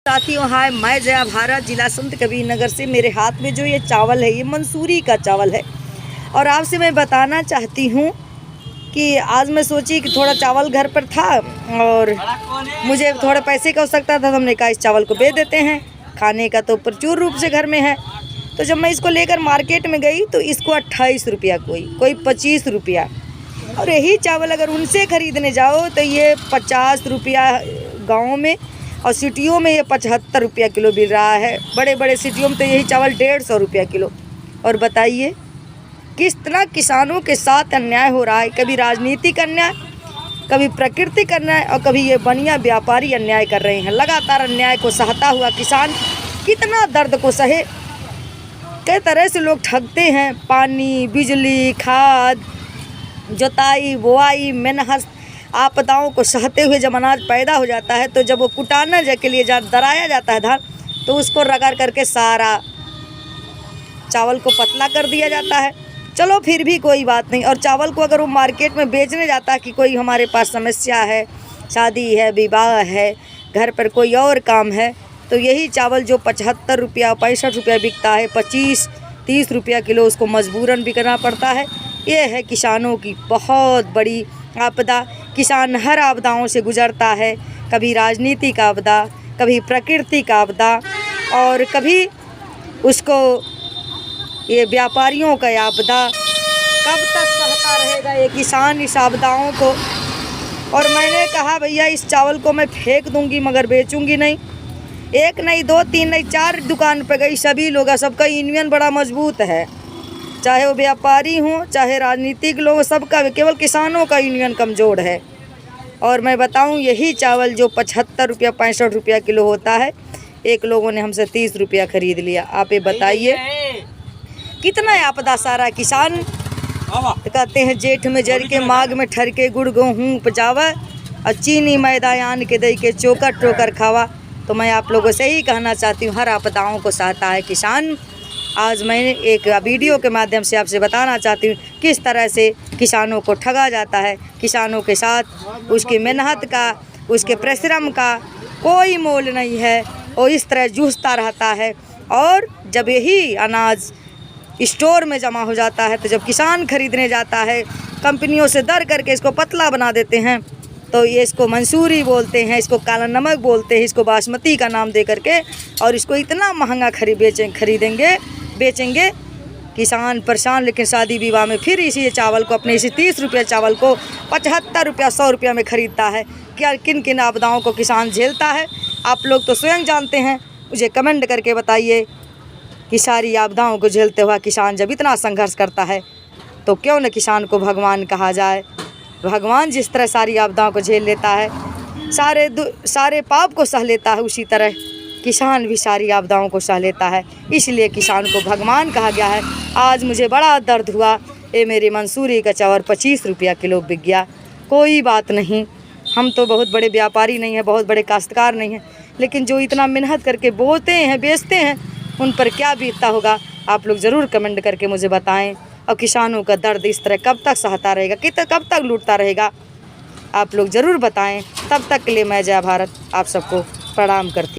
साथियों हाय, मैं जया भारत, जिला संत कबीर नगर से। मेरे हाथ में जो ये चावल है ये मंसूरी का चावल है और आपसे मैं बताना चाहती हूँ कि आज मैं सोची कि थोड़ा चावल घर पर था और मुझे थोड़े पैसे की आवश्यकता था, तो हमने कहा इस चावल को बेच देते हैं। खाने का तो प्रचुर रूप से घर में है। तो जब मैं इसको लेकर मार्केट में गई तो इसको 28 रुपया, कोई 25 रुपया, और यही चावल अगर उनसे ख़रीदने जाओ तो ये 50 रुपया गाँव में और सिटियों में ये 75 रुपया किलो मिल रहा है। बड़े बड़े सिटियों में तो यही चावल 150 रुपया किलो। और बताइए किस तरह किसानों के साथ अन्याय हो रहा है। कभी राजनीतिक अन्याय, कभी प्राकृतिक अन्याय और कभी ये बनिया व्यापारी अन्याय कर रहे हैं। लगातार अन्याय को सहता हुआ किसान कितना दर्द को सहे। कई तरह से लोग ठगते हैं। पानी, बिजली, खाद, जोताई, बुआई, मेहनत, आपदाओं को सहते हुए जब अनाज पैदा हो जाता है तो जब वो कुटाने के लिए दराया जाता है धान, तो उसको रगड़ करके सारा चावल को पतला कर दिया जाता है। चलो फिर भी कोई बात नहीं। और चावल को अगर वो मार्केट में बेचने जाता है कि कोई हमारे पास समस्या है, शादी है, विवाह है, घर पर कोई और काम है, तो यही चावल जो 75 रुपया 65 रुपया बिकता है, 25-30 रुपया किलो उसको मजबूरन बिकना पड़ता है। ये है किसानों की बहुत बड़ी आपदा। किसान हर आपदाओं से गुजरता है, कभी राजनीतिक आपदा, कभी प्राकृतिक आपदा और कभी उसको ये व्यापारियों का आपदा। कब तक सहता रहेगा ये किसान इस आपदाओं को। और मैंने कहा भैया इस चावल को मैं फेंक दूंगी मगर बेचूंगी नहीं। एक नहीं, दो, तीन नहीं, 4 दुकान पे गई, सभी लोग, सबका यूनियन बड़ा मजबूत है, चाहे वो व्यापारी हों चाहे राजनीतिक लोग, सबका, केवल किसानों का यूनियन कमज़ोर है। और मैं बताऊं यही चावल जो 75 रुपया 65 रुपया किलो होता है, एक लोगों ने हमसे 30 रुपया ख़रीद लिया। आप ये बताइए कितना आपदा सारा किसान। कहते हैं जेठ में जर के, माघ में ठर के, गुड़ गेहूँ उपजावा और चीनी मैदान के दई के चोकर टोकर खावा। तो मैं आप लोगों से ही कहना चाहती हूँ हर आपदाओं को सहता है किसान। आज मैंने एक वीडियो के माध्यम से आपसे बताना चाहती हूँ किस तरह से किसानों को ठगा जाता है। किसानों के साथ उसकी मेहनत का, उसके परिश्रम का कोई मोल नहीं है। वो इस तरह जूझता रहता है। और जब यही अनाज स्टोर में जमा हो जाता है तो जब किसान खरीदने जाता है, कंपनियों से दर करके इसको पतला बना देते हैं, तो ये इसको मंसूरी बोलते हैं, इसको काला नमक बोलते हैं, इसको बासमती का नाम दे करके, और इसको इतना महंगा बेचेंगे किसान परेशान। लेकिन शादी विवाह में फिर इसी चावल को, अपने इसी 30 रुपया चावल को 75 रुपया 100 रुपया में ख़रीदता है। क्या किन किन आपदाओं को किसान झेलता है आप लोग तो स्वयं जानते हैं। मुझे कमेंट करके बताइए कि सारी आपदाओं को झेलते हुआ किसान जब इतना संघर्ष करता है तो क्यों न किसान को भगवान कहा जाए। भगवान जिस तरह सारी आपदाओं को झेल लेता है, सारे पाप को सह लेता है, उसी तरह किसान भी सारी आपदाओं को सह लेता है। इसलिए किसान को भगवान कहा गया है। आज मुझे बड़ा दर्द हुआ, ये मेरी मंसूरी का चावल 25 रुपया किलो बिक गया। कोई बात नहीं, हम तो बहुत बड़े व्यापारी नहीं हैं, बहुत बड़े काश्तकार नहीं हैं, लेकिन जो इतना मेहनत करके बोते हैं, बेचते हैं, उन पर क्या बीतता होगा आप लोग ज़रूर कमेंट करके मुझे बताएं। और किसानों का दर्द इस तरह कब तक सहता रहेगा, कब तक लूटता रहेगा, आप लोग ज़रूर बताएं। तब तक के लिए मैं जया भारत आप सबको प्रणाम करती हूँ।